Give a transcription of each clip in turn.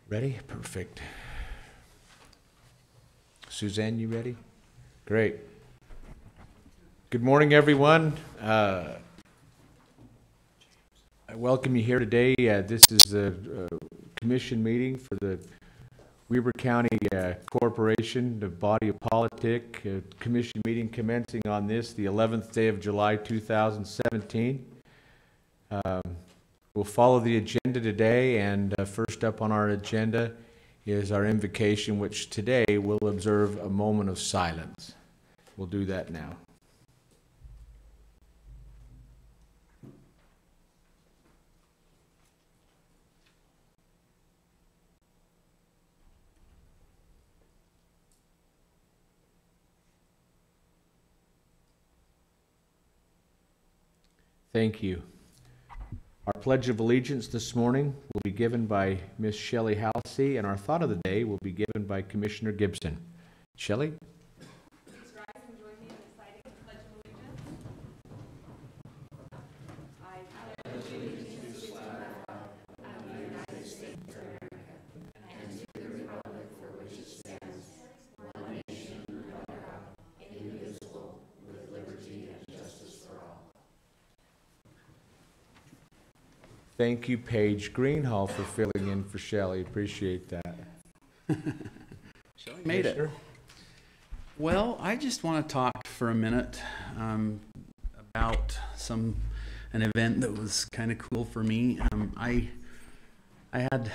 Ready? Perfect. Suzanne, you ready? Great. Good morning, everyone. I welcome you here today. This is the commission meeting for the Weber County Corporation, the body of politic. Commission meeting commencing on this, the 11th day of July, 2017. We'll follow the agenda today, and first up on our agenda is our invocation, which today we'll observe a moment of silence. We'll do that now. Thank you. Our Pledge of Allegiance this morning will be given by Ms. Shelley Halsey, and our thought of the day will be given by Commissioner Gibson. Shelley? Please rise and join me in reciting the Pledge of Allegiance. I pledge allegiance to the flag of the United States of America and to the republic for which it stands, one nation under God, indivisible, with liberty and justice for all. Thank you, Paige Greenhall, for filling in for Shelley. Appreciate that. Shelley made it. Well, I just want to talk for a minute about an event that was kind of cool for me. I had,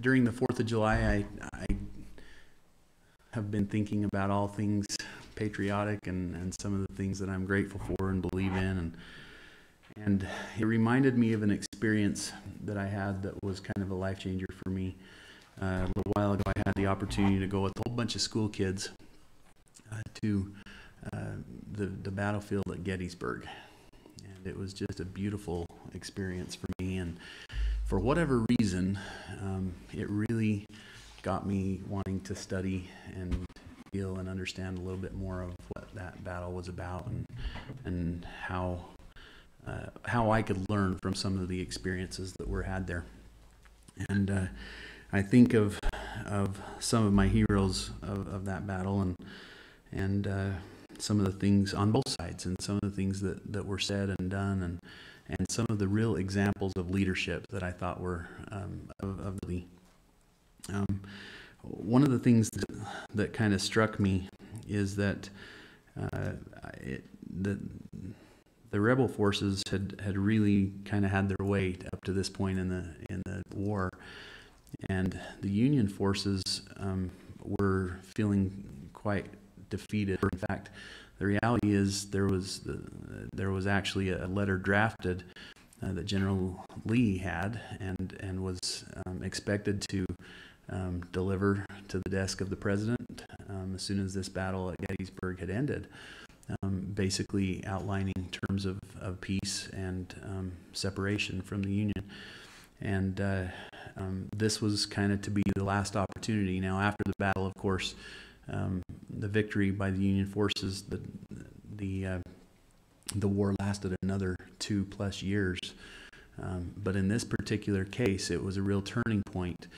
during the 4th of July, I have been thinking about all things patriotic and some of the things that I'm grateful for and believe in, and it reminded me of an experience that I had that was kind of a life changer for me. A little while ago, I had the opportunity to go with a whole bunch of school kids to the battlefield at Gettysburg. And it was just a beautiful experience for me. And for whatever reason, it really got me wanting to study and feel and understand a little bit more of what that battle was about and how I could learn from some of the experiences that were had there. And I think of some of my heroes of that battle and some of the things on both sides and some of the things that were said and done and some of the real examples of leadership that I thought were of the one of the things that kind of struck me is that the rebel forces had really kind of had their way up to this point in the war, and the Union forces were feeling quite defeated. In fact, the reality is there was actually a letter drafted that General Lee had and was expected to deliver to the desk of the president as soon as this battle at Gettysburg had ended. Basically outlining terms of peace and separation from the Union. And this was kind of to be the last opportunity. Now, after the battle, of course, the victory by the Union forces, the war lasted another 2+ years. But in this particular case, it was a real turning point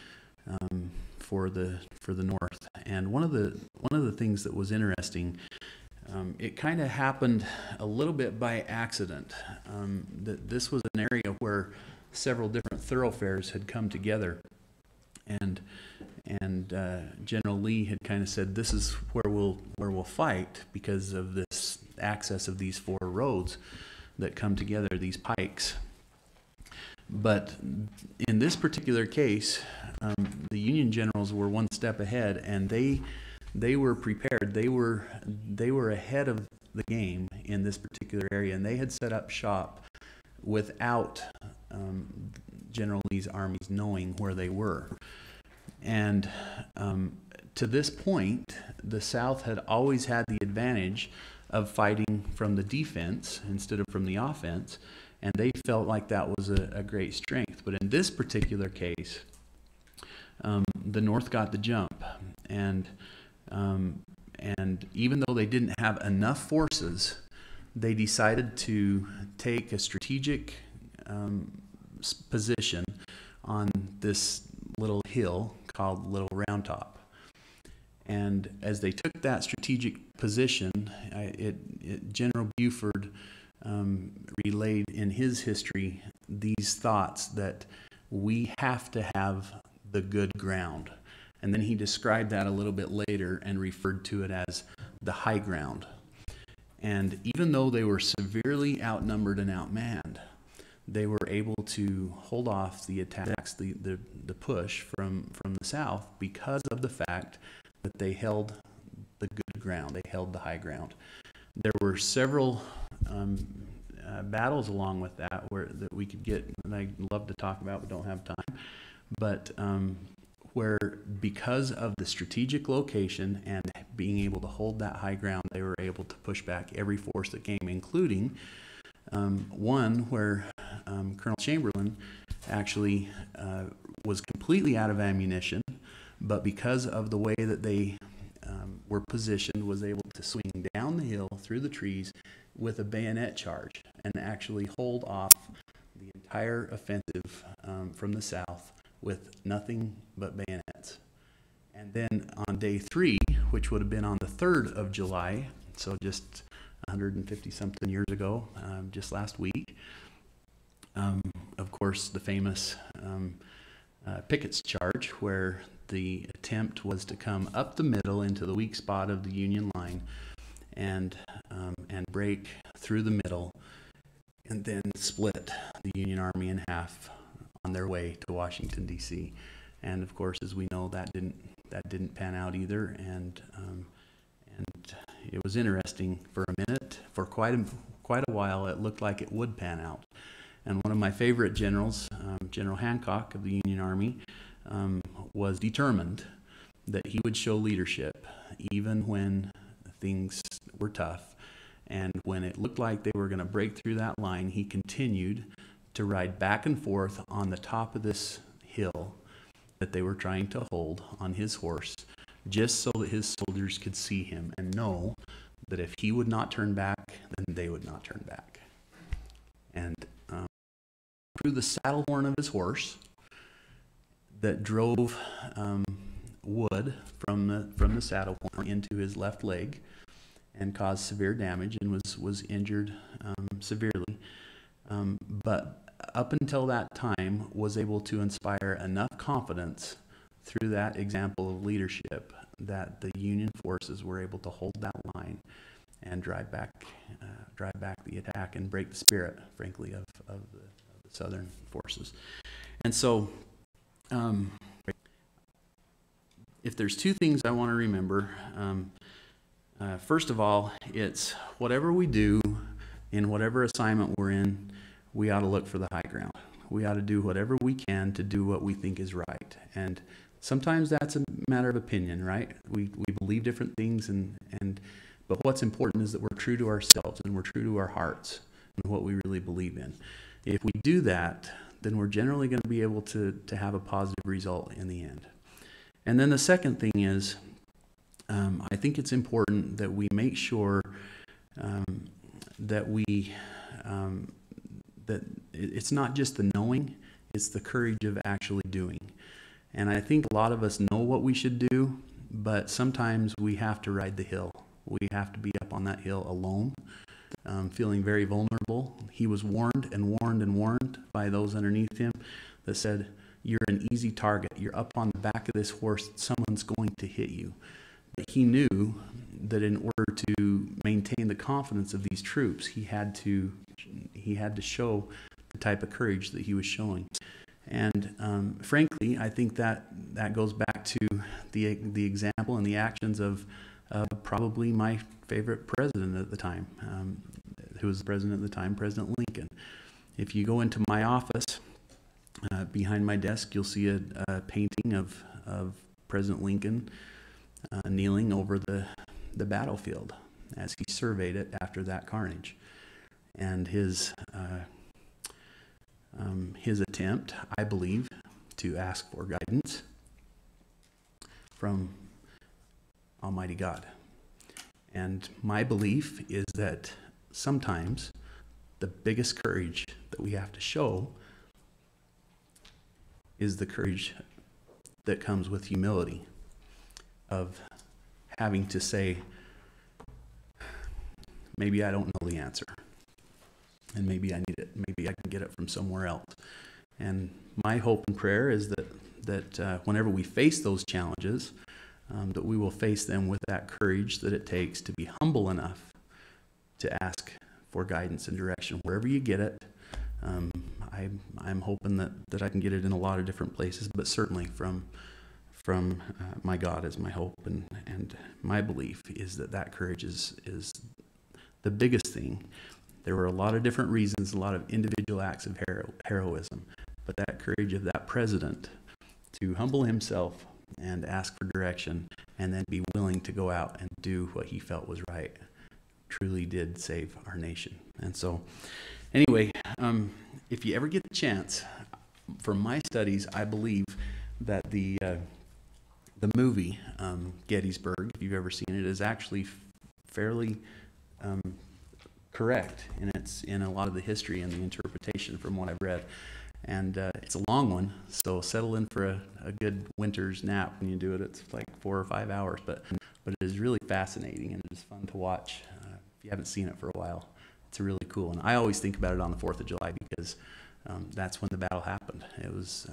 for the North. And one of the things that was interesting, it kind of happened a little bit by accident. That this was an area where several different thoroughfares had come together, and General Lee had kind of said, "This is where we'll fight because of this access of these 4 roads that come together, these pikes." But in this particular case, the Union generals were one step ahead, and they were prepared. They were ahead of the game in this particular area, and they had set up shop without General Lee's armies knowing where they were. And to this point, the South had always had the advantage of fighting from the defense instead of from the offense, and they felt like that was a great strength. But in this particular case, the North got the jump, and even though they didn't have enough forces, they decided to take a strategic position on this little hill called Little Round Top. And as they took that strategic position, General Buford relayed in his history these thoughts that we have to have the good ground. And then he described that a little bit later and referred to it as the high ground. And even though they were severely outnumbered and outmanned, they were able to hold off the attacks, the push from the south, because of the fact that they held the good ground. They held the high ground. There were several battles along with that that we could get, and I'd love to talk about, but don't have time. But where, because of the strategic location and being able to hold that high ground, they were able to push back every force that came, including one where Colonel Chamberlain actually was completely out of ammunition, but because of the way that they were positioned, was able to swing down the hill through the trees with a bayonet charge and actually hold off the entire offensive from the south with nothing but bayonets. And then on day 3, which would have been on the 3rd of July, so just 150 something years ago, just last week, of course, the famous Pickett's Charge, where the attempt was to come up the middle into the weak spot of the Union line and break through the middle and then split the Union Army in half on their way to Washington, D.C. And of course, as we know, that didn't pan out either. And it was interesting for a minute. For quite a while, it looked like it would pan out. And one of my favorite generals, General Hancock of the Union Army, was determined that he would show leadership even when things were tough. And when it looked like they were going to break through that line, he continued to ride back and forth on the top of this hill that they were trying to hold on his horse, just so that his soldiers could see him and know that if he would not turn back, then they would not turn back. And through the saddle horn of his horse that drove wood from the saddle horn into his left leg and caused severe damage and was injured severely. But up until that time was able to inspire enough confidence through that example of leadership that the Union forces were able to hold that line and drive back the attack and break the spirit, frankly, of the Southern forces. And so, if there's two things I want to remember, first of all, it's whatever we do in whatever assignment we're in, we ought to look for the high ground. We ought to do whatever we can to do what we think is right. And sometimes that's a matter of opinion, right? We believe different things, but what's important is that we're true to ourselves and we're true to our hearts and what we really believe in. If we do that, then we're generally going to be able to have a positive result in the end. And then the second thing is, I think it's important that we make sure that that it's not just the knowing, it's the courage of actually doing. And I think a lot of us know what we should do, but sometimes we have to ride the hill. We have to be up on that hill alone, feeling very vulnerable. He was warned and warned and warned by those underneath him that said, "You're an easy target. You're up on the back of this horse. Someone's going to hit you." But he knew that in order to maintain the confidence of these troops, he had to show the type of courage that he was showing. And frankly, I think that goes back to the example and the actions of probably my favorite president at the time, who was the president at the time, President Lincoln. If you go into my office, behind my desk, you'll see a painting of President Lincoln kneeling over the battlefield as he surveyed it after that carnage. And his attempt, I believe, to ask for guidance from Almighty God. And my belief is that sometimes the biggest courage that we have to show is the courage that comes with humility, of having to say, maybe I don't know the answer, and maybe I need it. Maybe I can get it from somewhere else. And my hope and prayer is that whenever we face those challenges, that we will face them with that courage that it takes to be humble enough to ask for guidance and direction wherever you get it. I'm hoping that I can get it in a lot of different places, but certainly from my God is my hope, and my belief is that courage is the biggest thing. There were a lot of different reasons, a lot of individual acts of heroism, but that courage of that president to humble himself and ask for direction and then be willing to go out and do what he felt was right truly did save our nation. And so anyway, if you ever get the chance, from my studies, I believe that the movie Gettysburg, if you've ever seen it, is actually fairly correct in a lot of the history and the interpretation from what I've read. And it's a long one, so settle in for a good winter's nap when you do it. It's like 4 or 5 hours, but it is really fascinating and it's fun to watch. If you haven't seen it for a while, it's really cool. And I always think about it on the 4th of July because that's when the battle happened. It was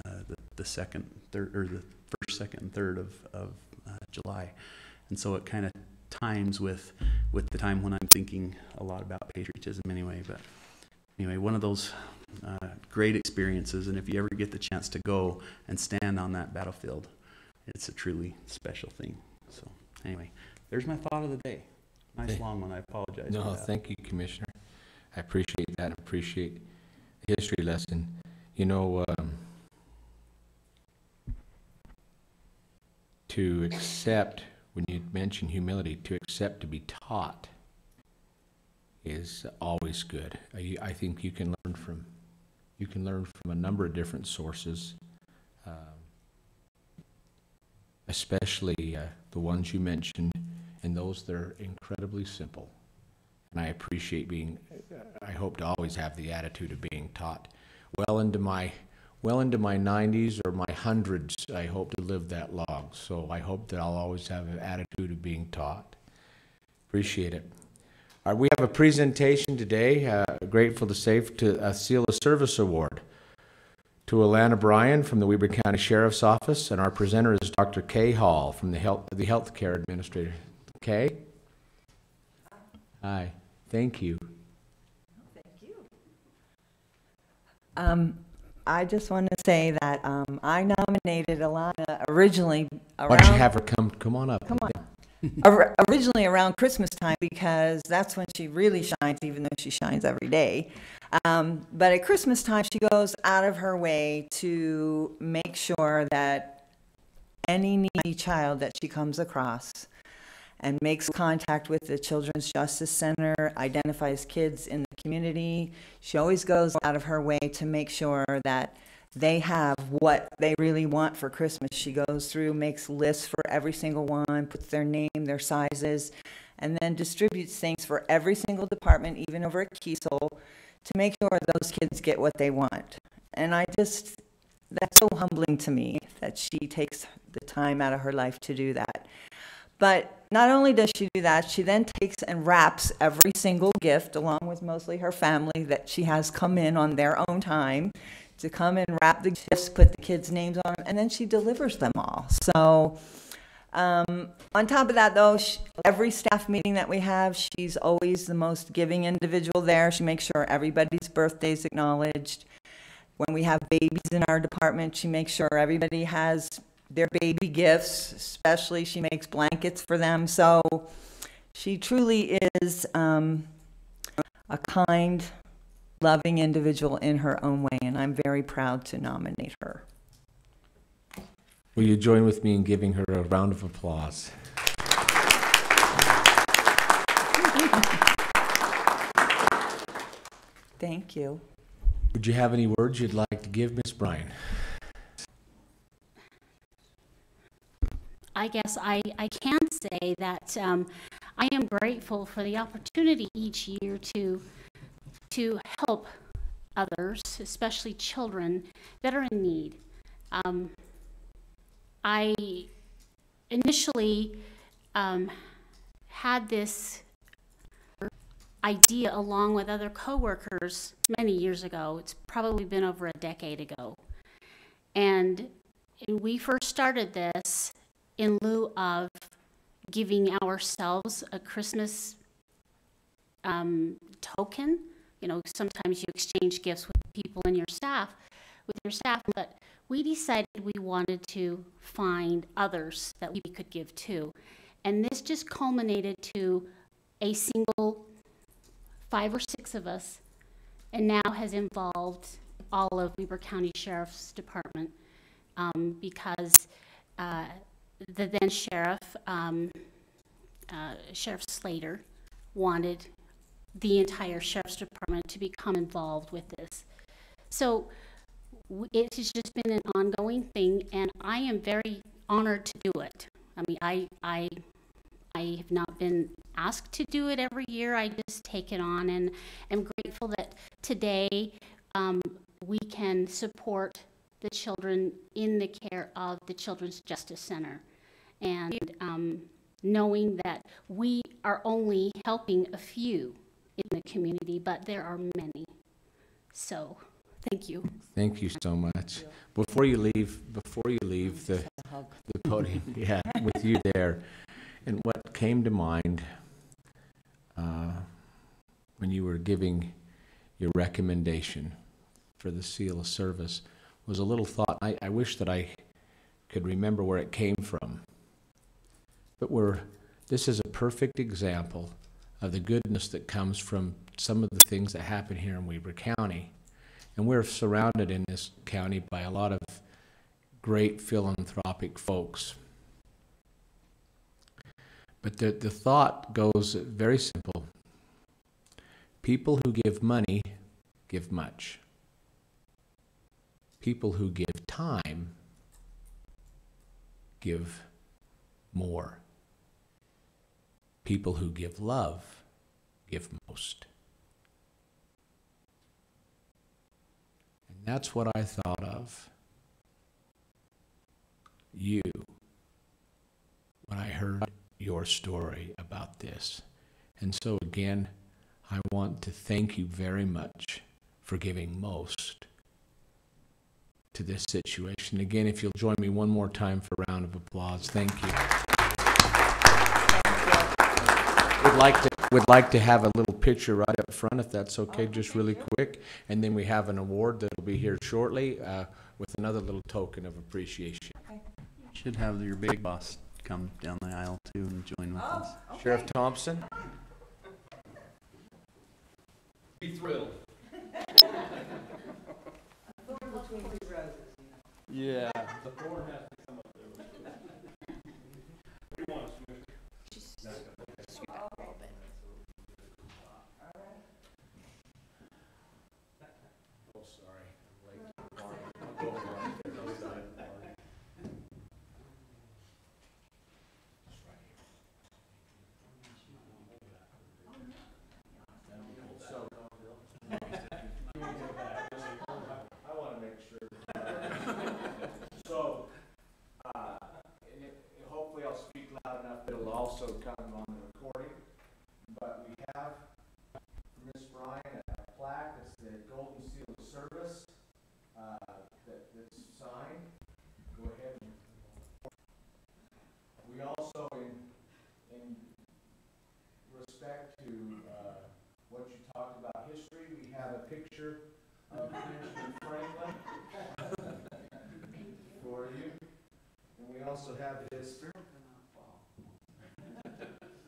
the second, third, or the first, second, and third of July, and so it kind of times with the time when I'm thinking a lot about patriotism anyway. But anyway, one of those great experiences, and if you ever get the chance to go and stand on that battlefield, it's a truly special thing. So anyway, there's my thought of the day. Nice long one. I apologize. No, for that. thank you, Commissioner. I appreciate that. I appreciate the history lesson. You know, to accept, when you mention humility, to accept to be taught is always good. I think you can learn from a number of different sources, especially the ones you mentioned, and those that are incredibly simple. And I appreciate I hope to always have the attitude of being taught. Well into my 90s or my hundreds, I hope to live that long. So I hope that I'll always have an attitude of being taught. Appreciate it. We have a presentation today, grateful to say, to Seal of Service Award to Alana Bryan from the Weber County Sheriff's Office, and our presenter is Dr. Kay Hall from the Healthcare Administrator. Kay? Hi. Thank you. Thank you. I just want to say that I nominated Alana originally Why don't you have her come on up? Come on. Originally around Christmas time, because that's when she really shines, even though she shines every day. But at Christmas time, she goes out of her way to make sure that any needy child that she comes across and makes contact with the Children's Justice Center, identifies kids in the community. She always goes out of her way to make sure that they have what they really want for Christmas. She goes through, makes lists for every single one, puts their name, their sizes, and then distributes things for every single department, even over at Kiesel, to make sure those kids get what they want. And that's so humbling to me that she takes the time out of her life to do that. But not only does she do that, she then takes and wraps every single gift, along with mostly her family that she has come in on their own time, to come and wrap the gifts, put the kids' names on them, and then she delivers them all. So on top of that, though, every staff meeting that we have, she's always the most giving individual there. She makes sure everybody's birthday is acknowledged. When we have babies in our department, she makes sure everybody has their baby gifts, especially she makes blankets for them. So she truly is a kind, loving individual in her own way, and I'm very proud to nominate her. Will you join with me in giving her a round of applause? Thank you. Would you have any words you'd like to give Ms. Bryan? I guess I can say that I am grateful for the opportunity each year to help others, especially children that are in need. I initially had this idea along with other coworkers many years ago. It's probably been over a decade ago. And we first started this in lieu of giving ourselves a Christmas token. You know, sometimes you exchange gifts with people in your staff, but we decided we wanted to find others that we could give to. And this just culminated to a single 5 or 6 of us, and now has involved all of Weber County Sheriff's Department, because the then sheriff, Sheriff Slater, wanted the entire Sheriff's Department to become involved with this. So it has just been an ongoing thing, and I am very honored to do it. I mean, I have not been asked to do it every year. I just take it on, and am grateful that today we can support the children in the care of the Children's Justice Center. And knowing that we are only helping a few in the community, but there are many. So, thank you. Thank you so much. Before you leave the podium, yeah, with you there, and what came to mind when you were giving your recommendation for the seal of service was a little thought. I wish that I could remember where it came from. But this is a perfect example of the goodness that comes from some of the things that happen here in Weber County. And we're surrounded in this county by a lot of great philanthropic folks. But the thought goes very simple. People who give money give much. People who give time give more. People who give love give most. And that's what I thought of you when I heard your story about this. And so again, I want to thank you very much for giving most to this situation. Again, if you'll join me one more time for a round of applause. Thank you. We'd like to have a little picture right up front, if that's okay, just really quick. And then we have an award that'll be here shortly with another little token of appreciation. Should have your big boss come down the aisle too and join with us. Okay. Sheriff Thompson. Be thrilled. Yeah. The floor has to come up there. What do you want, Commissioner? Oh, sorry. I'll go over on the other side. I want to make sure. So, hopefully I'll speak loud enough that it'll also come on the recording. But we have from Ms. Bryan a plaque. It's the Golden Seal of Service that's signed. Go ahead. We also, in respect to what you talked about history, we have a picture of Benjamin Franklin for you. And we also have this.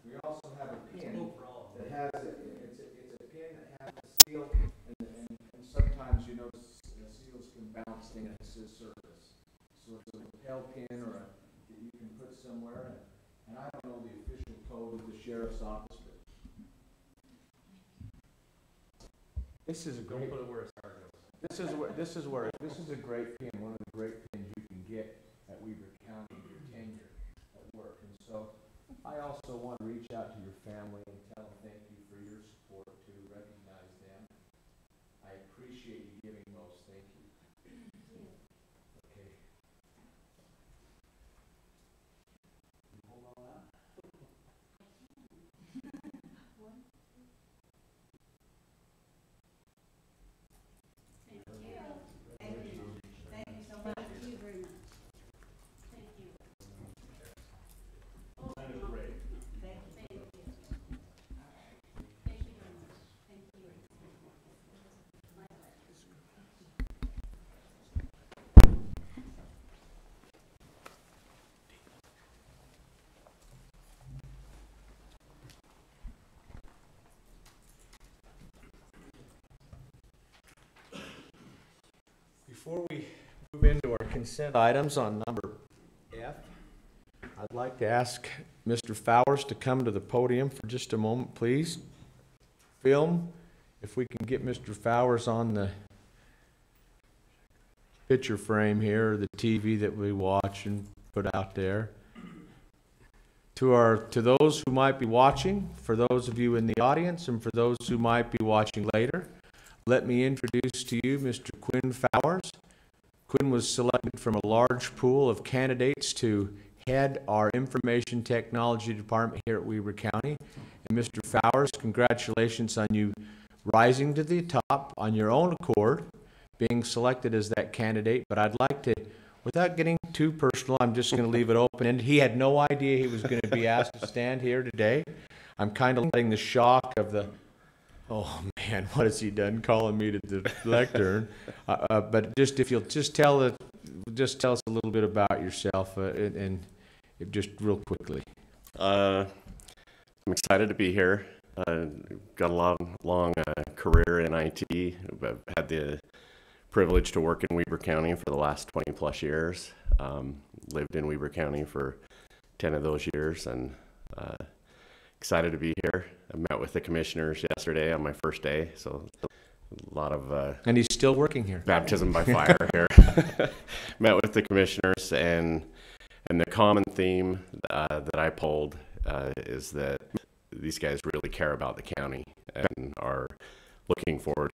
We also have a pin that has it's a pin that has a seal, and sometimes you notice the seals can bounce in it says service. So it's a lapel pin or that you can put somewhere. And I don't know the official code of the sheriff's office, but this is a great. Don't put it where his heart goes. This is a great pin, one of the great pins you can get at Weber County in your tenure at work. And so I also want to reach out to your family and tell them thank you for your support, to recognize them. I appreciate you giving most. Thank you. Okay. Before we move into our consent items on number F, I'd like to ask Mr. Fowers to come to the podium for just a moment, please. Film, if we can get Mr. Fowers on the picture frame here, or the TV that we watch and put out there. To those who might be watching, for those of you in the audience, and for those who might be watching later, let me introduce to you Mr. Quinn Fowers. Quinn was selected from a large pool of candidates to head our information technology department here at Weber County. And Mr. Fowers, congratulations on you rising to the top on your own accord, being selected as that candidate. But I'd like to, without getting too personal, I'm just going to leave it open. And he had no idea he was going to be asked to stand here today. I'm kind of letting the shock of the, oh man, what has he done calling me to the lectern? But just if you'll just tell us a little bit about yourself and just real quickly. I'm excited to be here. Got a long career in IT. I've had the privilege to work in Weber County for the last 20 plus years. Lived in Weber County for 10 of those years, and excited to be here. I met with the commissioners yesterday on my first day, so a lot of And he's still working here. baptism by fire here. Met with the commissioners, and the common theme that I pulled is that these guys really care about the county and are looking forward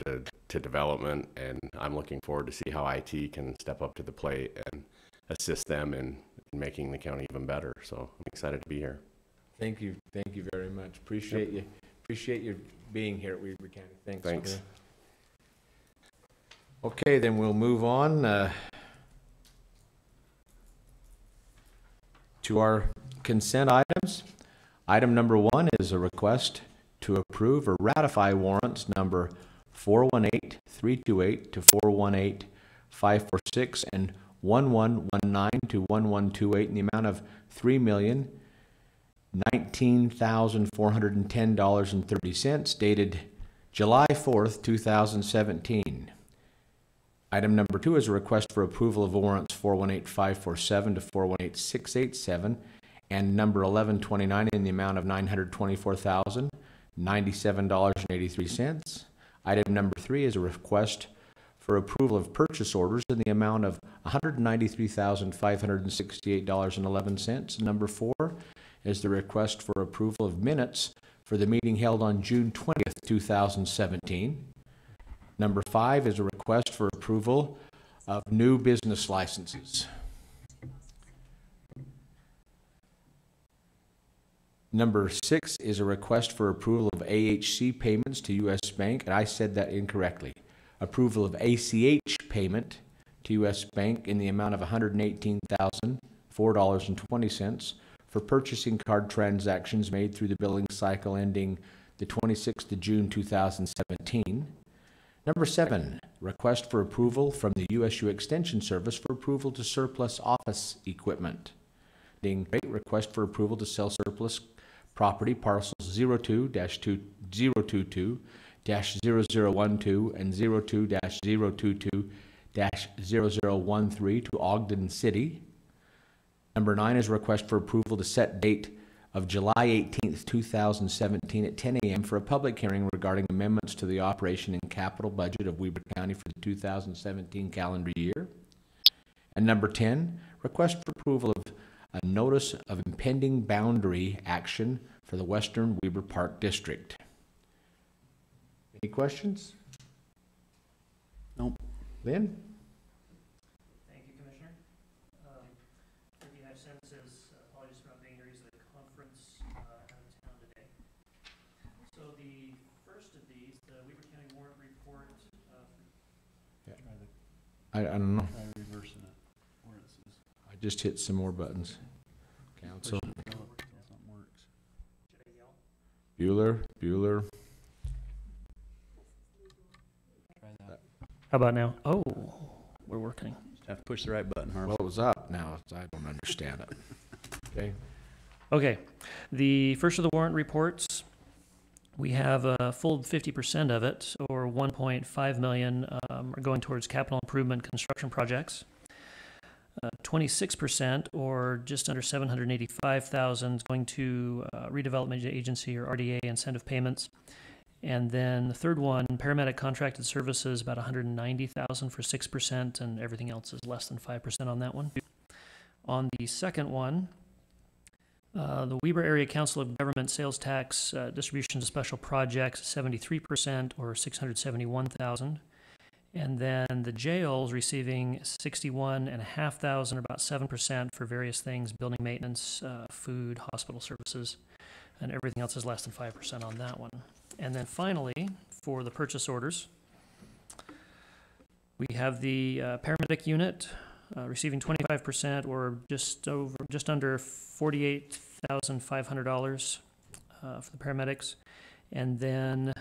to development, and I'm looking forward to see how IT can step up to the plate and assist them in making the county even better. So I'm excited to be here. Thank you very much. Appreciate you being here at Weber County. Thanks. Okay, then we'll move on to our consent items. Item number 1 is a request to approve or ratify warrants number 418-328 to 418-546 and 1119 to 1128 in the amount of $3,019,410.30 dated July 4th, 2017. Item number 2 is a request for approval of warrants 418547 to 418687 and number 1129 in the amount of $924,097.83. Item number 3 is a request for approval of purchase orders in the amount of $193,568.11. Number 4 is the request for approval of minutes for the meeting held on June 20th, 2017. Number 5 is a request for approval of new business licenses. Number 6 is a request for approval of AHC payments to U.S. Bank, and I said that incorrectly. Approval of ACH payment to U.S. Bank in the amount of $118,004.20 for purchasing card transactions made through the billing cycle ending the 26th of June 2017. Number 7, request for approval from the USU Extension Service for approval to surplus office equipment. Request for approval to sell surplus property parcels 02-2022-0012 and 02-022-0013 to Ogden City. Number 9 is a request for approval to set date of July 18th, 2017 at 10 a.m. for a public hearing regarding amendments to the operation and capital budget of Weber County for the 2017 calendar year. And number 10, request for approval of a notice of impending boundary action for the Western Weber Park District. Any questions? Nope. Lynn? Thank you, Commissioner. If you have sentences, apologies for not being here, he's at a conference out of town today. So the first of these, the Weber County warrant report. I don't know. Try reversing it. Where it says. I just hit some more buttons. Council. Something works. Should I yell? Bueller. Try that. How about now? Oh, we're working. Just have to push the right button, Harv. Well, it was up. Now I don't understand it. Okay. Okay, the first of the warrant reports We have a full 50% of it, or 1.5 million, are going towards capital improvement construction projects. 26%, or just under 785,000, is going to redevelopment agency or RDA incentive payments. And then the third one, paramedic contracted services, about 190,000 for 6%, and everything else is less than 5% on that one. On the second one, the Weber Area Council of Government sales tax distribution to special projects, 73%, or 671,000. And then the jails receiving 61,500, about 7% for various things, building maintenance, food, hospital services, and everything else is less than 5% on that one. And then finally, for the purchase orders, we have the paramedic unit receiving 25%, or just under $48,500 for the paramedics. And then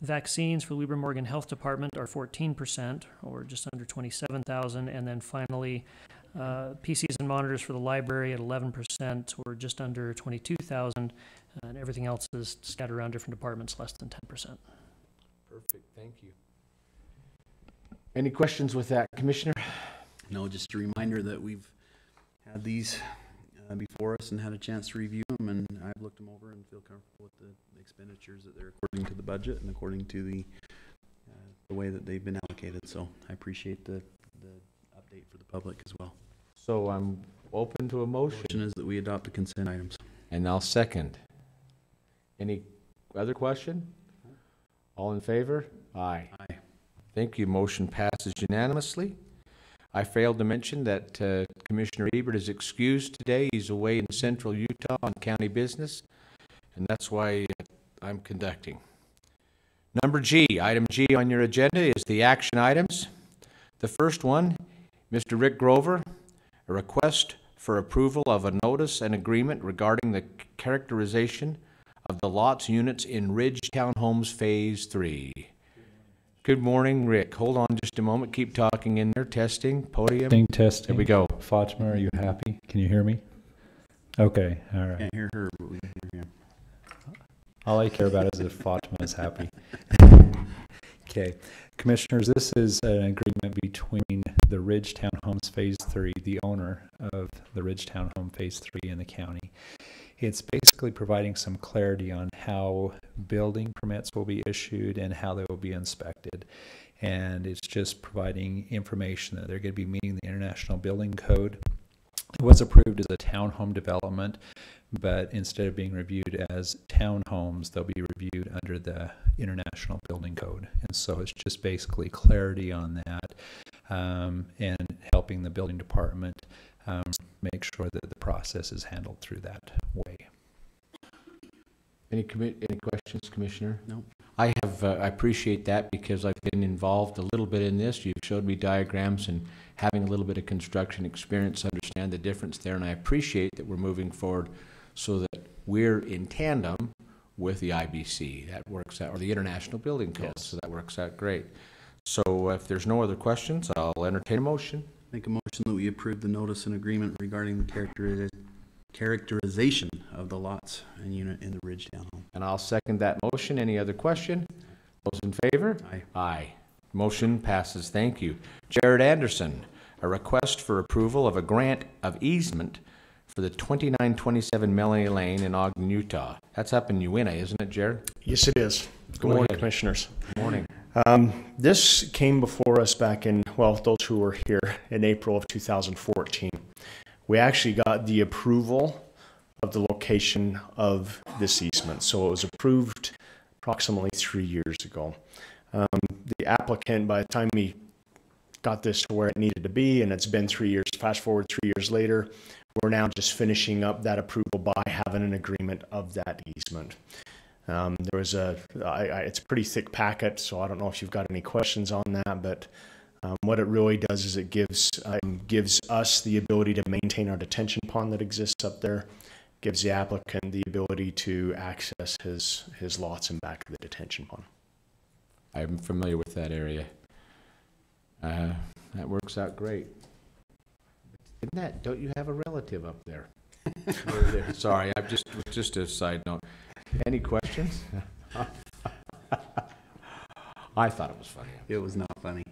vaccines for the Weber Morgan Health Department are 14%, or just under 27,000. And then finally, PCs and monitors for the library at 11%, or just under 22,000. And everything else is scattered around different departments, less than 10%. Perfect, thank you. Any questions with that, Commissioner? No, just a reminder that we've had these before us and had a chance to review them, and I've looked them over and feel comfortable with the expenditures that they're according to the budget and according to the way that they've been allocated. So I appreciate the update for the public as well. So I'm open to a motion. Motion is that we adopt the consent items. And I'll second. Any other question? All in favor? Aye. Aye. Thank you. Motion passes unanimously. I failed to mention that Commissioner Ebert is excused today. He's away in central Utah on county business, and that's why I'm conducting. Number G, item G on your agenda is the action items. The first one, Mr. Rick Grover, a request for approval of a notice and agreement regarding the characterization of the lots units in Ridge Townhomes Phase 3. Good morning, Rick. Hold on just a moment. Keep talking in there. Testing. Podium. Testing. There we go. Fatima, are you happy? Can you hear me? Okay, all right. Can't hear her, but we can hear him. All I care about is if Fatima is happy. Okay. Commissioners, this is an agreement between the Ridge Townhomes Phase 3, the owner of the Ridge Townhome Phase 3 in the county. It's basically providing some clarity on how building permits will be issued and how they will be inspected. And it's just providing information that they're going to be meeting the International Building Code. It was approved as a townhome development, but instead of being reviewed as townhomes, they'll be reviewed under the International Building Code. And so it's just basically clarity on that, and helping the building department make sure that the process is handled through that way. Any questions, Commissioner? No. I appreciate that because I've been involved a little bit in this. You've showed me diagrams, and having a little bit of construction experience, understand the difference there, and I appreciate that we're moving forward so that we're in tandem with the IBC. That works out, or the International Building Code, yes. So that works out great. So if there's no other questions, I'll entertain a motion. Make a motion that we approve the notice and agreement regarding the characterization of the lots and unit in the Ridge Townhome. And I'll second that motion. Any other question? Those in favor? Aye. Aye. Motion passes. Thank you. Jared Anderson, a request for approval of a grant of easement for the 2927 Melanie Lane in Ogden, Utah. That's up in Uinta, isn't it, Jared? Yes, it is. Good morning, Commissioners. Good morning. This came before us back in, well, those who were here in April of 2014. We actually got the approval of the location of this easement. So it was approved approximately 3 years ago. The applicant, by the time he got this to where it needed to be, and it's been 3 years, fast forward 3 years later, we're now just finishing up that approval by having an agreement of that easement. There was it's a pretty thick packet, so I don't know if you've got any questions on that, but what it really does is it gives us the ability to maintain our detention pond that exists up there, gives the applicant the ability to access his lots and back of the detention pond. I'm familiar with that area. That works out great. Don't you have a relative up there? Sorry, just a side note. Any questions? I thought it was funny. It was not funny.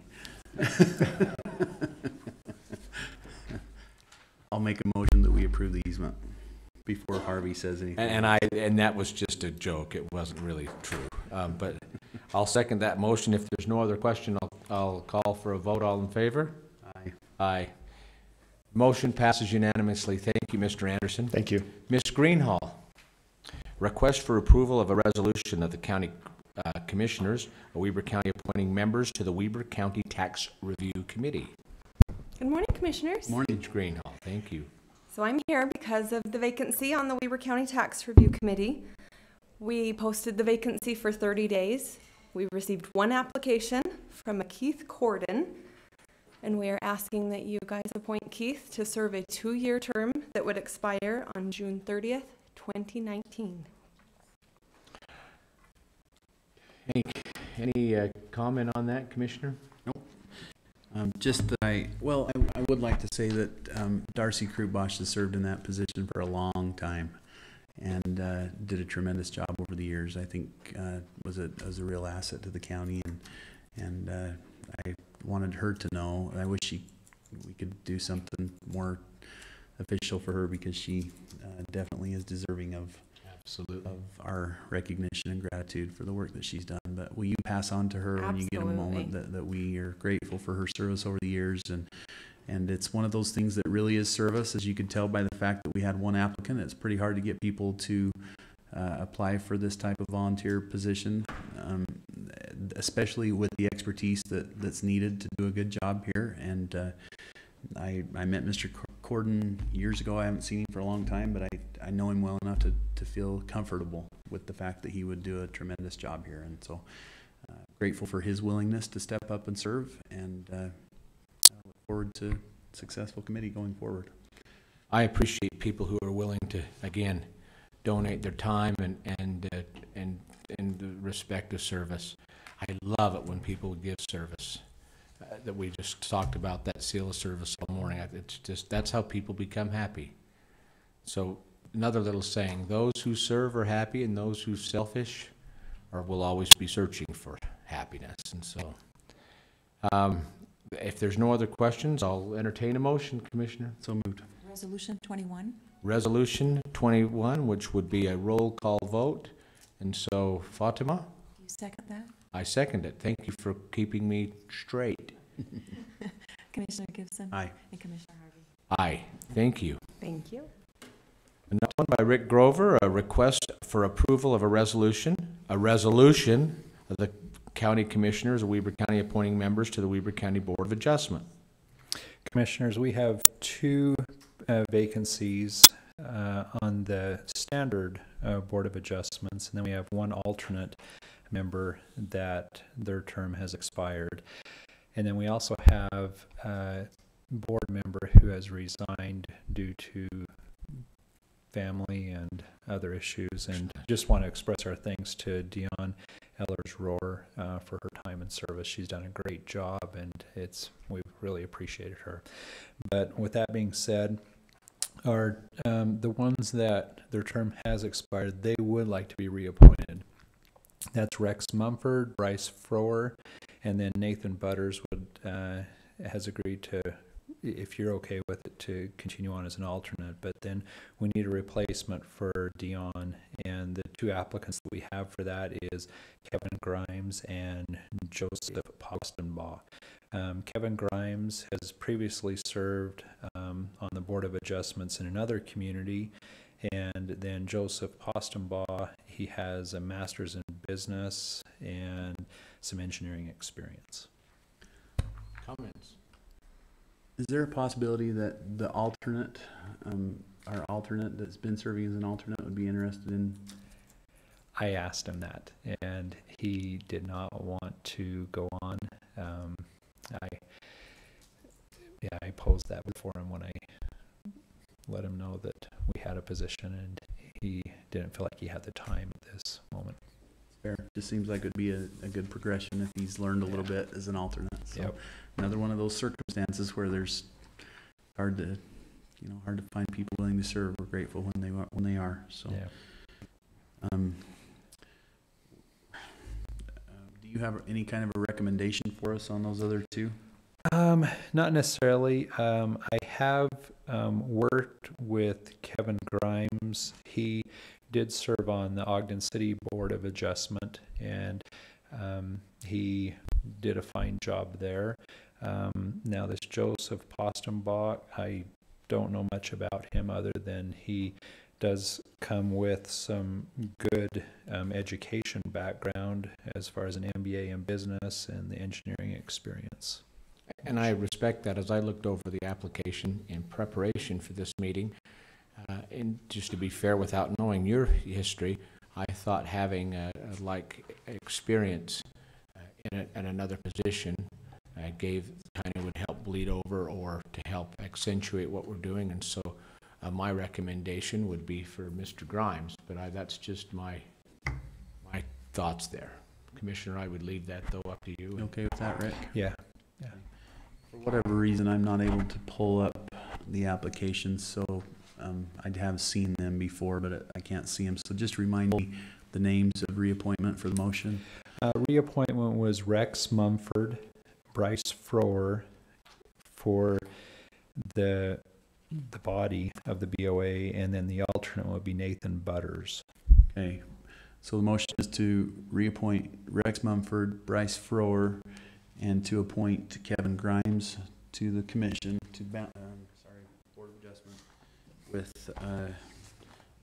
I'll make a motion that we approve the easement before Harvey says anything. And that was just a joke. It wasn't really true. But I'll second that motion. If there's no other question, I'll call for a vote. All in favor? Aye. Aye. Motion passes unanimously. Thank you, Mr. Anderson. Thank you. Ms. Greenhall, request for approval of a resolution of the County Commissioners of Weber County appointing members to the Weber County Tax Review Committee. Good morning, Commissioners. Morning. Ms. Greenhall, thank you. So I'm here because of the vacancy on the Weber County Tax Review Committee. We posted the vacancy for 30 days. We received one application from a Keith Corden, and we are asking that you guys appoint Keith to serve a 2-year term that would expire on June 30th, 2019. Any comment on that, Commissioner? Just that I would like to say that Darcy Krubosh has served in that position for a long time and did a tremendous job over the years. I think was a real asset to the county, and I wanted her to know. I wish we could do something more official for her, because she definitely is deserving of our recognition and gratitude for the work that she's done. But will you pass on to her when you get a moment that we are grateful for her service over the years, and it's one of those things that really is service, as you could tell by the fact that we had one applicant. It's pretty hard to get people to apply for this type of volunteer position, especially with the expertise that's needed to do a good job here. And I met Mr. Corden years ago. I haven't seen him for a long time, but I know him well enough to feel comfortable with the fact that he would do a tremendous job here. And so grateful for his willingness to step up and serve, and I look forward to successful committee going forward. I appreciate people who are willing to, again, donate their time and the respect of service. I love it when people give service. That we just talked about, that seal of service all morning. It's just, that's how people become happy. So another little saying, those who serve are happy, and those who selfish will always be searching for happiness. And so if there's no other questions, I'll entertain a motion, Commissioner. So moved. Resolution 21. Resolution 21, which would be a roll call vote. And so, Fatima? Do you second that? I second it. Thank you for keeping me straight. Commissioner Gibson? Aye. And Commissioner Harvey? Aye. Thank you. Thank you. Another one by Rick Grover, a request for approval of a resolution of the County Commissioners of Weber County appointing members to the Weber County Board of Adjustment. Commissioners, we have 2 vacancies on the standard Board of Adjustments, and then we have 1 alternate member that their term has expired. And then we also have a board member who has resigned due to family and other issues, and just want to express our thanks to Dion Ellers-Rohr for her time and service. She's done a great job, and we've really appreciated her. But with that being said, the ones that their term has expired, they would like to be reappointed. That's Rex Mumford, Bryce Frower, and then Nathan Butters has agreed to, if you're okay with it, to continue on as an alternate. But then we need a replacement for Dion, and the 2 applicants that we have for that is Kevin Grimes and Joseph Postenbaugh. Kevin Grimes has previously served on the Board of Adjustments in another community, and then Joseph Postenbaugh, he has a master's in business and some engineering experience. Comments? Is there a possibility that the alternate, our alternate that's been serving as an alternate, would be interested in? I asked him that, and he did not want to go on. I posed that before him when I let him know that we had a position, and he didn't feel like he had the time at this moment. Fair. Just seems like it would be a good progression if he's learned a little bit as an alternate. So Yep. Another one of those circumstances where there's hard to find people willing to serve. We're grateful when they are. So Yeah. you have any kind of a recommendation for us on those other two? Not necessarily. I have worked with Kevin Grimes. He did serve on the Ogden City Board of Adjustment, and he did a fine job there. Now this Joseph Postenbach, I don't know much about him other than he does come with some good education background as far as an MBA in business and the engineering experience. And I respect that. As I looked over the application in preparation for this meeting, and just to be fair, without knowing your history, I thought having a like experience in another position would help bleed over or to help accentuate what we're doing. And so my recommendation would be for Mr. Grimes, but that's just my thoughts there. Commissioner, I would leave that though up to you. You okay with that, Rick? Yeah. For whatever reason, I'm not able to pull up the applications, so I have seen them before, but I can't see them. So just remind me the names of reappointment for the motion. Reappointment was Rex Mumford, Bryce Frower for the body of the BOA, and then the alternate would be Nathan Butters. Okay, so the motion is to reappoint Rex Mumford, Bryce Frower, and to appoint Kevin Grimes to the commission, to Board of Adjustment, with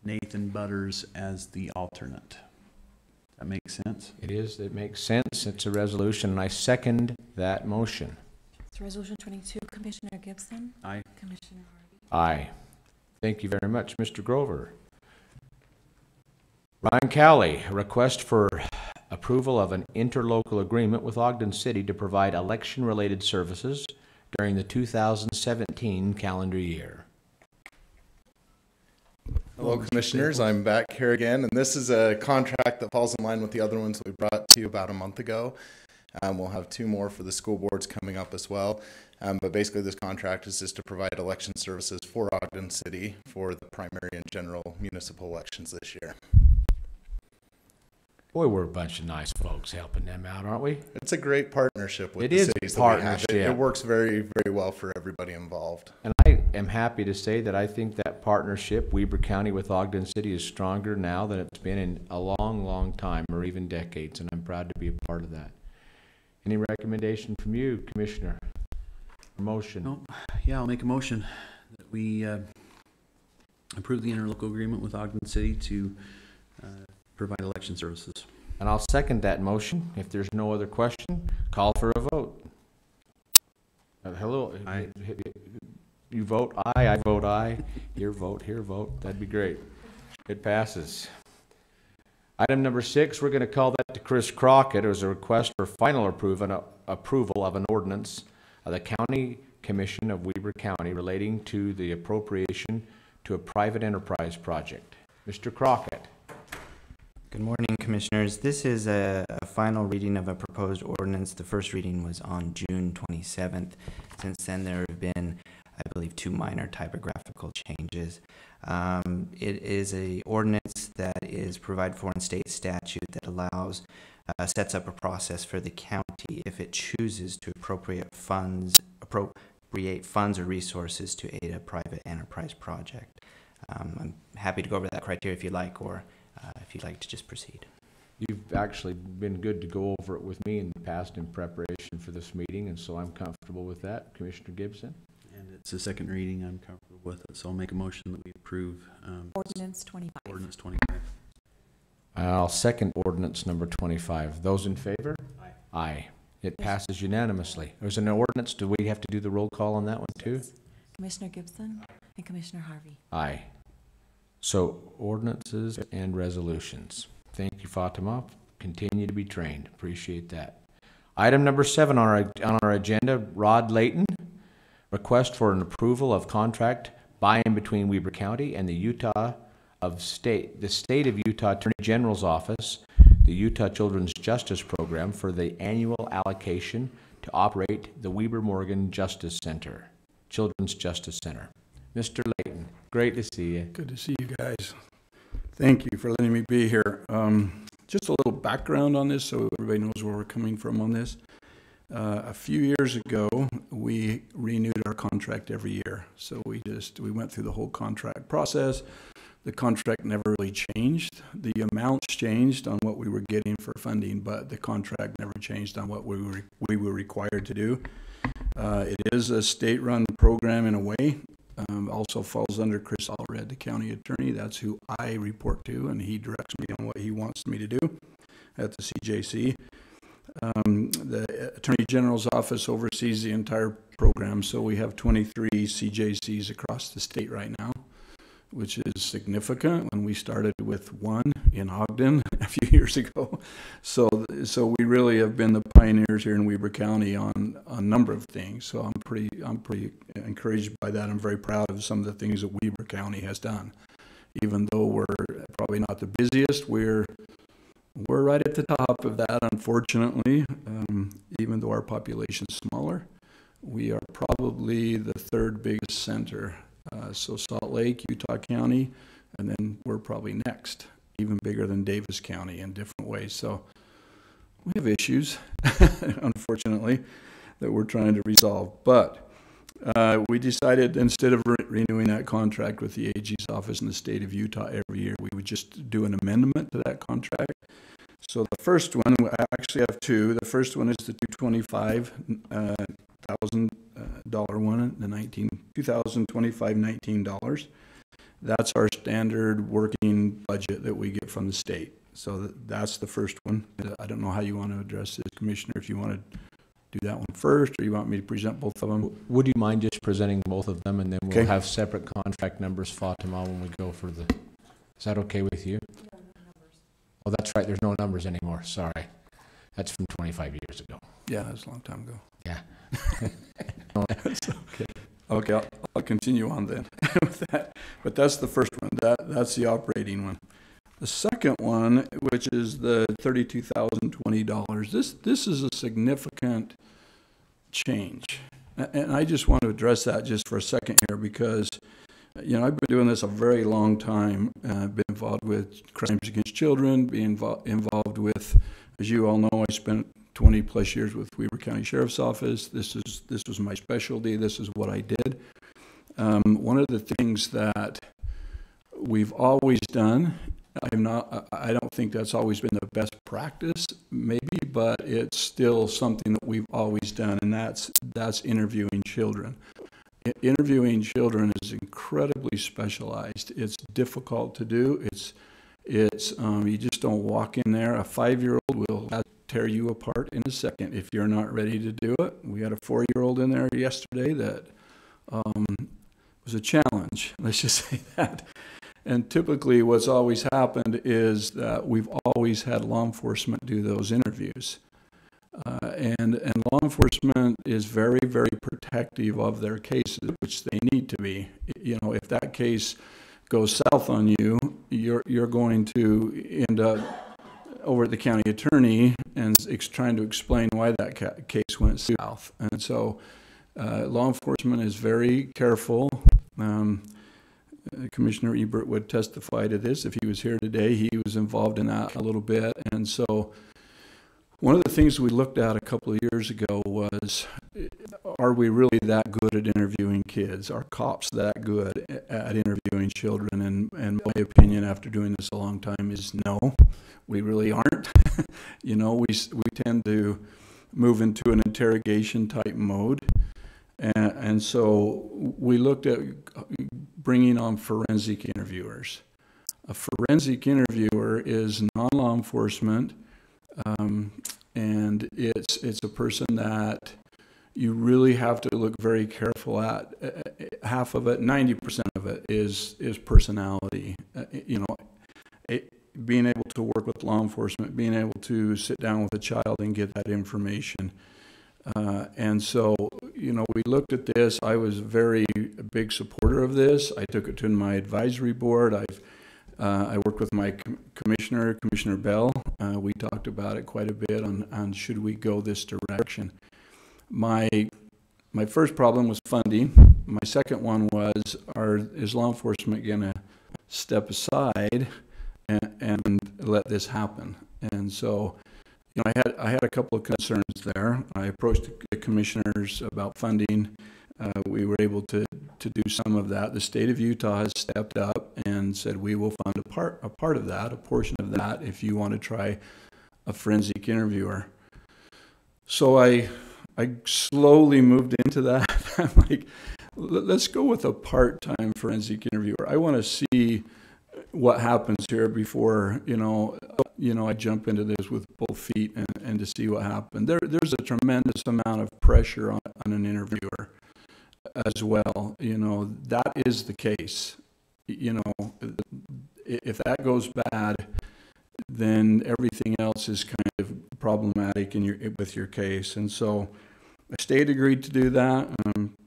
Nathan Butters as the alternate. That makes sense? It is. It makes sense. It's a resolution, and I second that motion. It's Resolution 22. Commissioner Gibson? Aye. Commissioner Harvey? Aye. Thank you very much, Mr. Grover. Ryan Cowley, a request for approval of an interlocal agreement with Ogden City to provide election-related services during the 2017 calendar year. Hello, Commissioners. I'm back here again, and this is a contract that falls in line with the other ones we brought to you about a month ago. We'll have two more for the school boards coming up as well. But basically, this contract is just to provide election services for Ogden City for the primary and general municipal elections this year. Boy, we're a bunch of nice folks helping them out, aren't we? It's a great partnership with It the is a cities that we have. partnership. It works very, very well for everybody involved. And I am happy to say that I think that partnership, Weber County with Ogden City, is stronger now than it's been in a long, long time, or even decades, and I'm proud to be a part of that. Any recommendation from you, Commissioner? Motion? No. Yeah, I'll make a motion that we approve the interlocal agreement with Ogden City to provide election services. And I'll second that motion. If there's no other question, call for a vote. Hello? Aye. You vote aye, I vote aye. Your vote, here vote. That'd be great. It passes. Item number 6, we're going to call that to Chris Crockett. It was a request for final approval of an ordinance of the County Commission of Weber County relating to the appropriation to a private enterprise project. Mr. Crockett. Good morning, Commissioners. This is a final reading of a proposed ordinance. The first reading was on June 27th. Since then, there have been, I believe, 2 minor typographical changes. It is an ordinance that is provided for in state statute that allows, sets up a process for the county if it chooses to appropriate funds or resources to aid a private enterprise project. I'm happy to go over that criteria if you like, or if you'd like to just proceed. You've actually been good to go over it with me in the past in preparation for this meeting, and so I'm comfortable with that. Commissioner Gibson? And it's a second reading. I'm comfortable with it, so I'll make a motion that we approve Ordinance 25. Ordinance 25. I'll second ordinance number 25. Those in favor? Aye. Aye. It passes unanimously. There's an ordinance. Do we have to do the roll call on that one too? Commissioner Gibson and Commissioner Harvey. Aye. So ordinances and resolutions. Thank you, Fatima. Continue to be trained. Appreciate that. Item number 7 on our agenda, Rod Layton, request for an approval of contract by and between Weber County and the State of Utah Attorney General's Office, the Utah Children's Justice Program, for the annual allocation to operate the Weber Morgan Justice Center, Children's Justice Center. Mr. Layton, great to see you. Good to see you guys. Thank you for letting me be here. just a little background on this so everybody knows where we're coming from on this. A few years ago, we renewed our contract every year. So we went through the whole contract process. The contract never really changed. The amounts changed on what we were getting for funding, but the contract never changed on what we were required to do. It is a state-run program in a way. Also falls under Chris Allred, the county attorney. That's who I report to, and he directs me on what he wants me to do at the CJC. The Attorney General's office oversees the entire program, so we have 23 CJCs across the state right now, which is significant. When we started with one in Ogden a few years ago, so we really have been the pioneers here in Weber County on a number of things. So I'm pretty encouraged by that. I'm very proud of some of the things that Weber County has done. Even though we're probably not the busiest, we're right at the top of that, unfortunately. Even though our population is smaller, we are probably the third biggest center. So Salt Lake, Utah County, and then we're probably next, even bigger than Davis County in different ways. So we have issues, unfortunately, that we're trying to resolve. But we decided instead of renewing that contract with the AG's office in the state of Utah every year, we would just do an amendment to that contract. So the first one, I actually have two. The first one is the $225,000 one, the $19 That's our standard working budget that we get from the state. So that's the first one. I don't know how you want to address this, Commissioner, if you want to do that one first, or you want me to present both of them? Would you mind just presenting both of them, and then we'll Okay. have separate contract numbers, Fatima, when we go for the, is that okay with you? Oh, that's right, there's no numbers anymore, sorry. That's from 25 years ago. Yeah, that's a long time ago. Yeah. Okay, I'll continue on then with that. But that's the first one. That's the operating one. The second one, which is the $32,020, this is a significant change. And I just want to address that just for a second here because, you know, I've been doing this a very long time. I've been involved with crimes against children, being involved with, as you all know, I spent 20 plus years with Weber County Sheriff's Office. This was my specialty. This is what I did. One of the things that we've always done, I don't think that's always been the best practice, maybe, but it's still something that we've always done, and that's interviewing children. Interviewing children is incredibly specialized. It's difficult to do. You just don't walk in there. A 5-year-old will tear you apart in a second if you're not ready to do it. We had a 4-year-old in there yesterday that was a challenge. Let's just say that. And typically what's always happened is that we've always had law enforcement do those interviews. And law enforcement is very, very protective of their cases, which they need to be. You know, if that case goes south on you, you're going to end up over at the county attorney and trying to explain why that case went south. And so law enforcement is very careful. Commissioner Ebert would testify to this if he was here today. He was involved in that a little bit. And so one of the things we looked at a couple of years ago was, are we really that good at interviewing kids? Are cops that good at interviewing children? And my opinion after doing this a long time is no, we really aren't. You know, we tend to move into an interrogation type mode. And so we looked at bringing on forensic interviewers. A forensic interviewer is non-law enforcement, and it's a person that you really have to look very careful at. Half of it, 90% of it is personality. You know, being able to work with law enforcement, being able to sit down with a child and get that information. And so, you know, we looked at this. I was a very big supporter of this. I took it to my advisory board. I worked with my Commissioner Bell. We talked about it quite a bit on should we go this direction. My first problem was funding. My second one was, is law enforcement going to step aside and let this happen? And so, I had a couple of concerns there. I approached the commissioners about funding. We were able to do some of that. The state of Utah has stepped up and said we will fund a part of that, a portion of that, if you want to try a forensic interviewer. So I slowly moved into that. I'm like, let's go with a part-time forensic interviewer. I want to see what happens here before, I jump into this with both feet and to see what happened. There's a tremendous amount of pressure on an interviewer as well. That is the case. If that goes bad, then everything else is kind of problematic with your case. And so the state agreed to do that.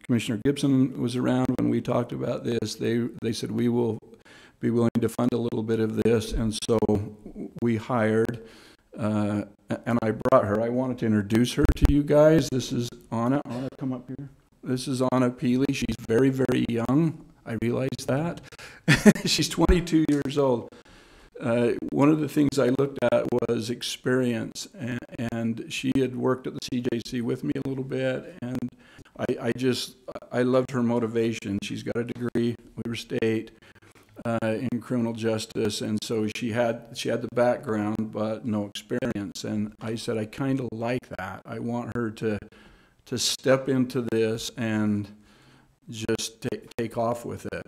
Commissioner Gibson was around when we talked about this. They said we will be willing to fund a little bit of this, and so we hired, and I brought her. I wanted to introduce her to you guys. This is Anna. Anna, come up here. This is Anna Peely. She's very, very young. I realize that. She's 22 years old. One of the things I looked at was experience, and she had worked at the CJC with me a little bit, and I loved her motivation. She's got a degree, Weber State, in criminal justice, and so she had the background but no experience. And I said, I kind of like that. I want her to step into this and just take off with it.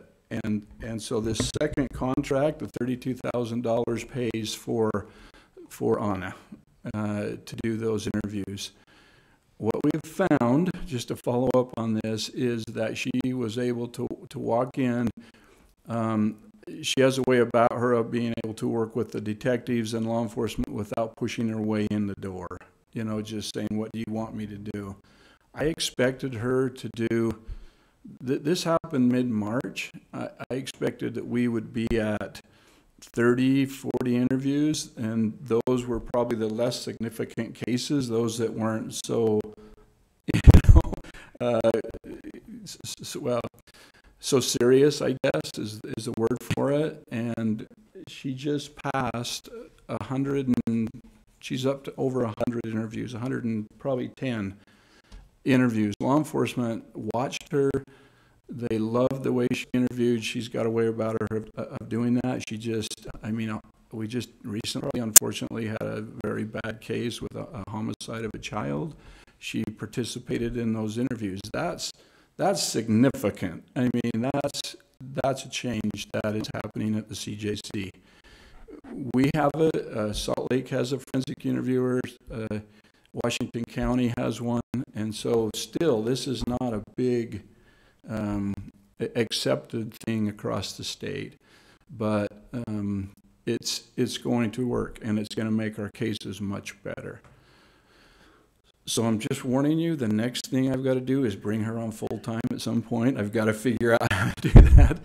And so this second contract, the $32,000, pays for Anna to do those interviews. What we've found, just to follow up on this, is that she was able to walk in. She has a way about her of being able to work with the detectives and law enforcement without pushing her way in the door. Just saying, what do you want me to do? I expected her to do, this happened mid-March. I expected that we would be at 30, 40 interviews, and those were probably the less significant cases, those that weren't so, so serious, I guess, is the word for it. And she just passed 100, and she's up to over 100 interviews, 100 and probably 10 interviews. Law enforcement watched her. They loved the way she interviewed. She's got a way about her of doing that. We just recently, unfortunately, had a very bad case with a homicide of a child. She participated in those interviews. That's significant. That's a change that is happening at the CJC. We have Salt Lake has a forensic interviewer. Washington County has one. And so still, this is not a big accepted thing across the state, but it's going to work, and it's going to make our cases much better. So I'm just warning you, the next thing I've got to do is bring her on full-time at some point. I've got to figure out how to do that.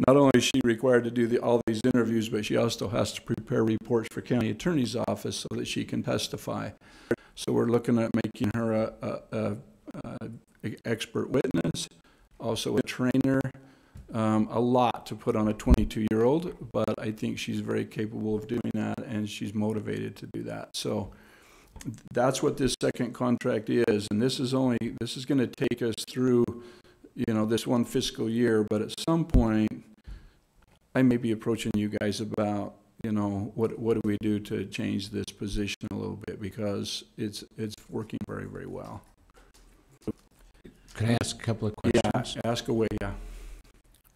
Not only is she required to do all these interviews, but she also has to prepare reports for county attorney's office so that she can testify. So we're looking at making her a expert witness, also a trainer, a lot to put on a 22-year-old, but I think she's very capable of doing that, and she's motivated to do that. So that's what this second contract is, and this is going to take us through, this one fiscal year. But at some point, I may be approaching you guys about, what do we do to change this position a little bit, because it's working very, very well. Can I ask a couple of questions? Yeah, ask away. Yeah.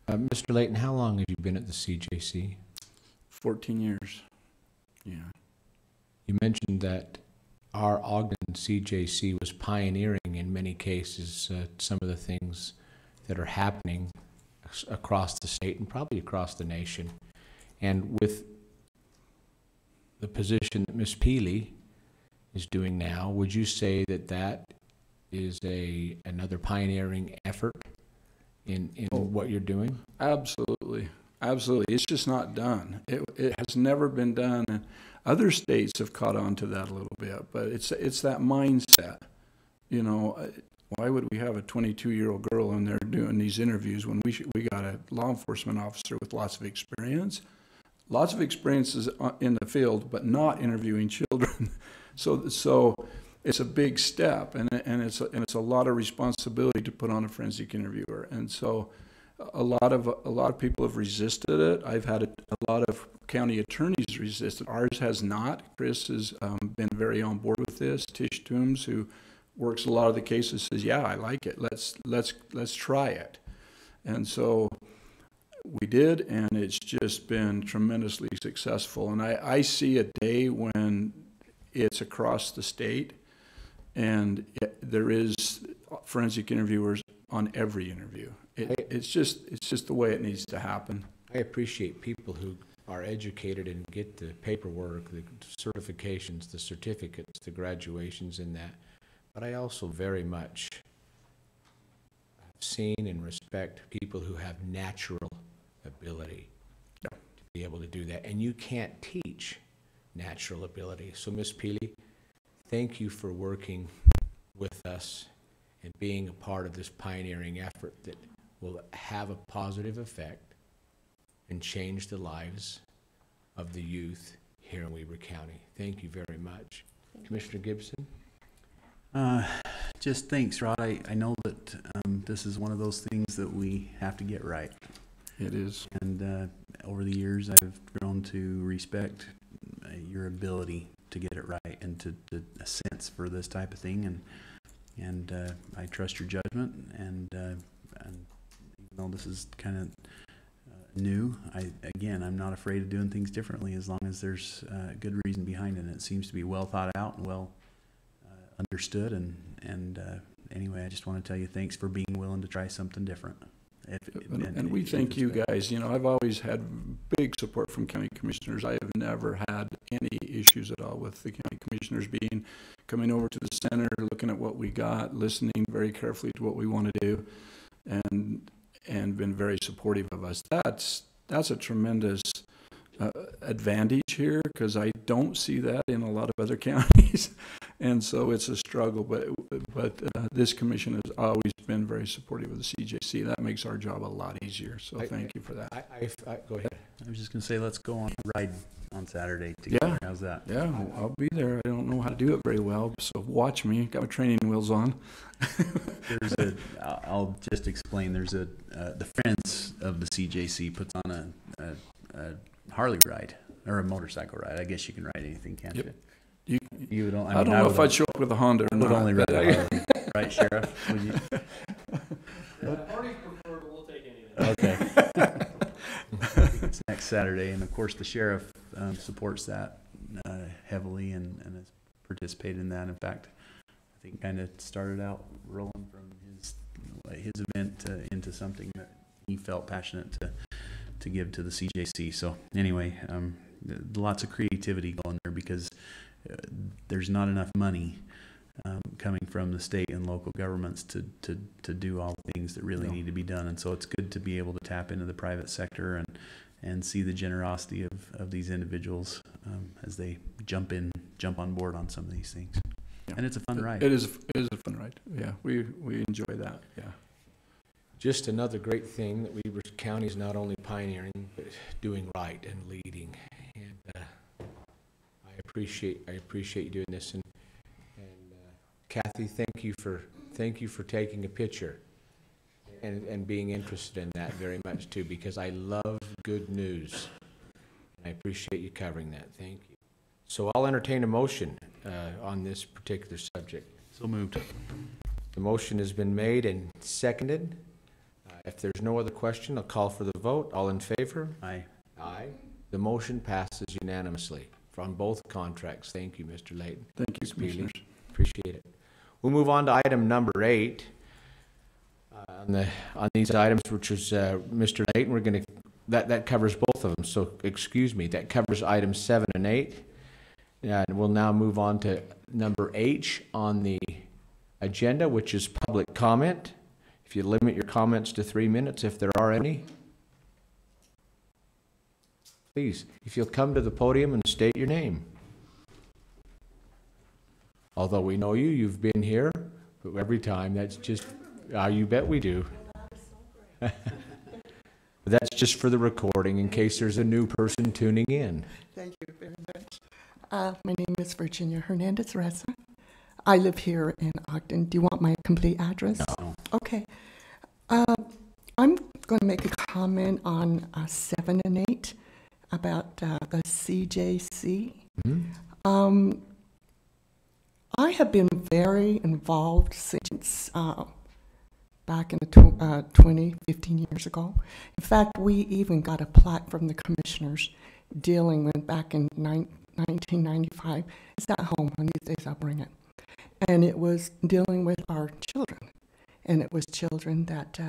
Mr. Layton, how long have you been at the CJC? 14 years. Yeah. You mentioned that our Ogden CJC was pioneering in many cases some of the things that are happening across the state and probably across the nation. And with the position that Ms. Peely is doing now, would you say that is another pioneering effort in what you're doing? Absolutely. It's just not done. It has never been done. And other states have caught on to that a little bit, but it's that mindset. Why would we have a 22-year-old girl in there doing these interviews when we got a law enforcement officer with lots of experience, lots of experiences in the field, but not interviewing children. So it's a big step, and it's a lot of responsibility to put on a forensic interviewer. And so a lot of people have resisted it. I've had a lot of county attorneys resist it. Ours has not. Chris has been very on board with this. Tish Toombs, who works a lot of the cases, says, "Yeah, I like it. Let's try it." And so we did, and it's just been tremendously successful. And I see a day when it's across the state, and there is forensic interviewers on every interview. It's just the way it needs to happen. I appreciate people who are educated and get the paperwork, the certifications, the certificates, the graduations in that. But I also very much have seen and respect people who have natural ability to be able to do that. And you can't teach natural ability. So Ms. Peely, thank you for working with us and being a part of this pioneering effort that will have a positive effect and change the lives of the youth here in Weber County. Thank you very much. Commissioner Gibson? Just thanks, Rod. I know that this is one of those things that we have to get right. It is. And over the years, I've grown to respect your ability to get it right and to a sense for this type of thing. And I trust your judgment. And even though this is kind of new, I'm not afraid of doing things differently as long as there's a good reason behind it. And it seems to be well thought out and well understood. And anyway, I just want to tell you thanks for being willing to try something different. And we thank you guys. You know, I've always had big support from county commissioners. I have never had any issues at all with the county commissioners coming over to the center, looking at what we got, listening very carefully to what we want to do, and been very supportive of us. That's a tremendous advantage here, because I don't see that in a lot of other counties. And so it's a struggle, but this commission has always been very supportive of the CJC. That makes our job a lot easier. So thank you for that. Go ahead. I was just going to say, let's go on a ride on Saturday together. Yeah. How's that? Yeah, I'll be there. I don't know how to do it very well, so watch me. Got my training wheels on. I'll just explain. There's the Friends of the CJC puts on a Harley ride or a motorcycle ride. I guess you can ride anything, can't you? You don't. I don't know if I'd show up with a Honda or not. Would only ride a Harley, right, Sheriff? Would you? Party's preferred, but we'll take anything. Okay. It's next Saturday, and of course the sheriff supports that heavily and has participated in that. In fact, I think kind of started out rolling from his event into something that he felt passionate to give to the CJC. So anyway, lots of creativity going there, because there's not enough money coming from the state and local governments to do all the things that really need to be done. And so it's good to be able to tap into the private sector and see the generosity of these individuals as they jump on board on some of these things. Yeah. And it's a fun ride. It is a fun ride. Yeah, we enjoy that. Yeah. Just another great thing that Weber County is not only pioneering, but doing right and leading. And I appreciate you doing this. And Kathy, thank you for taking a picture and being interested in that very much too, because I love good news. I appreciate you covering that. Thank you. So I'll entertain a motion on this particular subject. So moved. The motion has been made and seconded. If there's no other question, I'll call for the vote. All in favor? Aye. Aye. The motion passes unanimously on both contracts. Thank you, Mr. Layton. Thank you, Commissioners. Appreciate it. We'll move on to item number 8 on these items, which is Mr. Layton. We're going to that covers both of them. So excuse me, that covers items 7 and 8. And we'll now move on to number H on the agenda, which is public comment. If you limit your comments to 3 minutes, if there are any. Please, if you'll come to the podium and state your name. Although we know you've been here, but every time that's just, you bet we do. But That's just for the recording in case there's a new person tuning in. Thank you very much. My name is Virginia Hernandez Reza. I live here in Ogden. Do you want my complete address? No. Okay. I'm going to make a comment on 7 and 8 about the CJC. I have been very involved since back in the 15 years ago. In fact, we even got a plaque from the commissioners dealing with back in 1995. It's at home. One of these days I'll bring it. And it was dealing with our children. And it was children that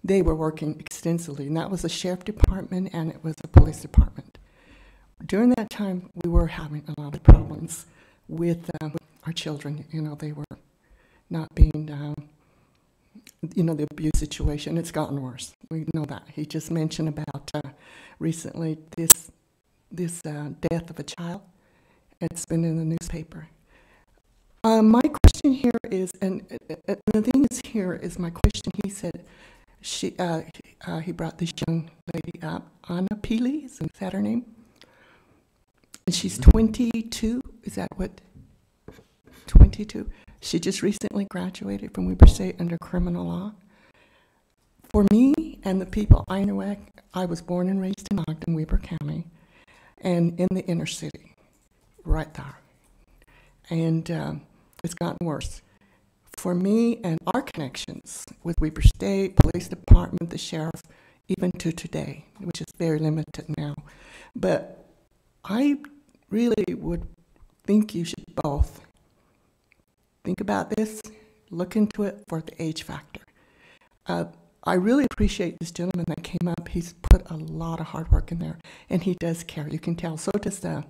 they were working extensively. And that was the sheriff department and it was the police department. During that time, we were having a lot of problems with our children. You know, they were not being, the abuse situation. It's gotten worse. We know that. He just mentioned about recently this death of a child. It's been in the newspaper. My question here is, and the thing is here is my question. He said he brought this young lady up, Anna Peely, is that her name? And she's 22. Is that what? 22. She just recently graduated from Weber State under criminal law. For me and the people I know, I was born and raised in Ogden, Weber County, and in the inner city, right there. And it's gotten worse. For me and our connections with Weber State, Police Department, the sheriff, even to today, which is very limited now. But I really would think you should both think about this, look into it for the age factor. I really appreciate this gentleman that came up. He's put a lot of hard work in there, and he does care. You can tell. So does the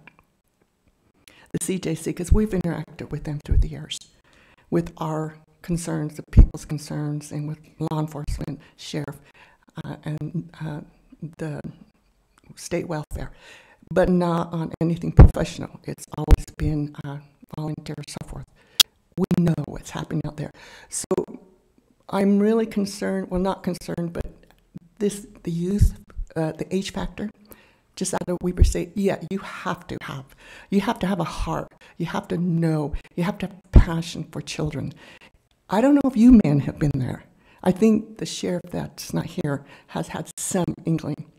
CJC, because we've interacted with them through the years, with our concerns, the people's concerns, and with law enforcement, sheriff, and the state welfare, but not on anything professional. It's always been volunteer, so forth. We know what's happening out there. So I'm really concerned, well, not concerned, but the youth, the age factor, just out of Weber State, yeah, you have to have a heart. You have to know, you have to have passion for children. I don't know if you men have been there. I think the sheriff that's not here has had some inkling.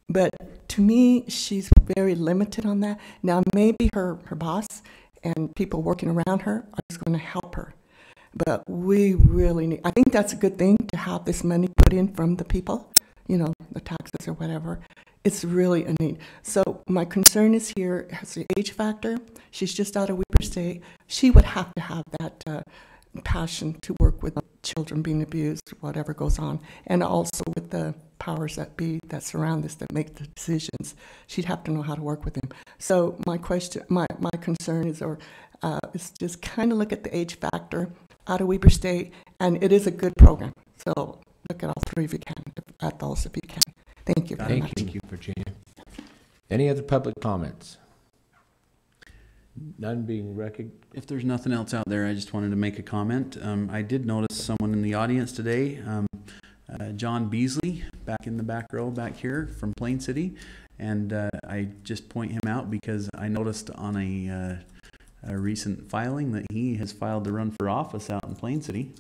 But to me, she's very limited on that. Now, maybe her boss and people working around her are just going to help her. But we really need, I think that's a good thing to have this money put in from the people, the taxes or whatever. It's really a need. So my concern is here, has the age factor. She's just out of Weber State. She would have to have that passion to work with children being abused, whatever goes on, and also with the powers that be that surround this, that make the decisions. She'd have to know how to work with them. So my question, my concern is, is just kind of look at the age factor out of Weber State, and it is a good program. So look at all three if you can, at those if you can. Thank you very much. Thank you, Virginia. Any other public comments? None being recognized. If there's nothing else out there, I just wanted to make a comment. I did notice someone in the audience today, John Beasley, back in the back row back here from Plain City. And I just point him out because I noticed on a recent filing that he has filed to run for office out in Plain City.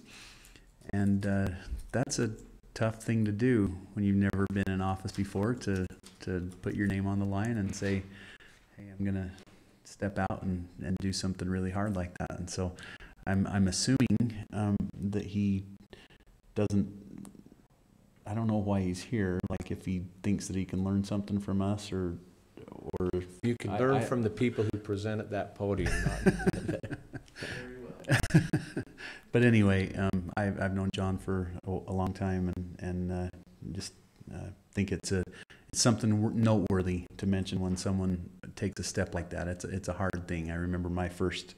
And that's a tough thing to do when you've never been in office before, to put your name on the line and say, hey, I'm going to step out and do something really hard like that. And so I'm assuming that he doesn't, I don't know why he's here, like if he thinks that he can learn something from us or you can learn from the people who present at that podium. But anyway, I've known John for a long time, and just think it's something noteworthy to mention when someone takes a step like that. It's a hard thing. I remember my first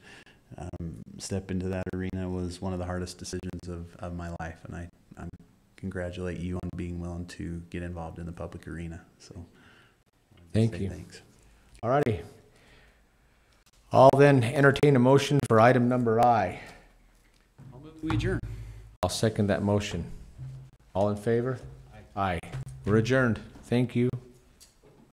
step into that arena was one of the hardest decisions of my life, and I congratulate you on being willing to get involved in the public arena. So thank you. Thanks. All righty. I'll then entertain a motion for item number I. I'll move to adjourn. I'll second that motion. All in favor? Aye. We're adjourned. Thank you.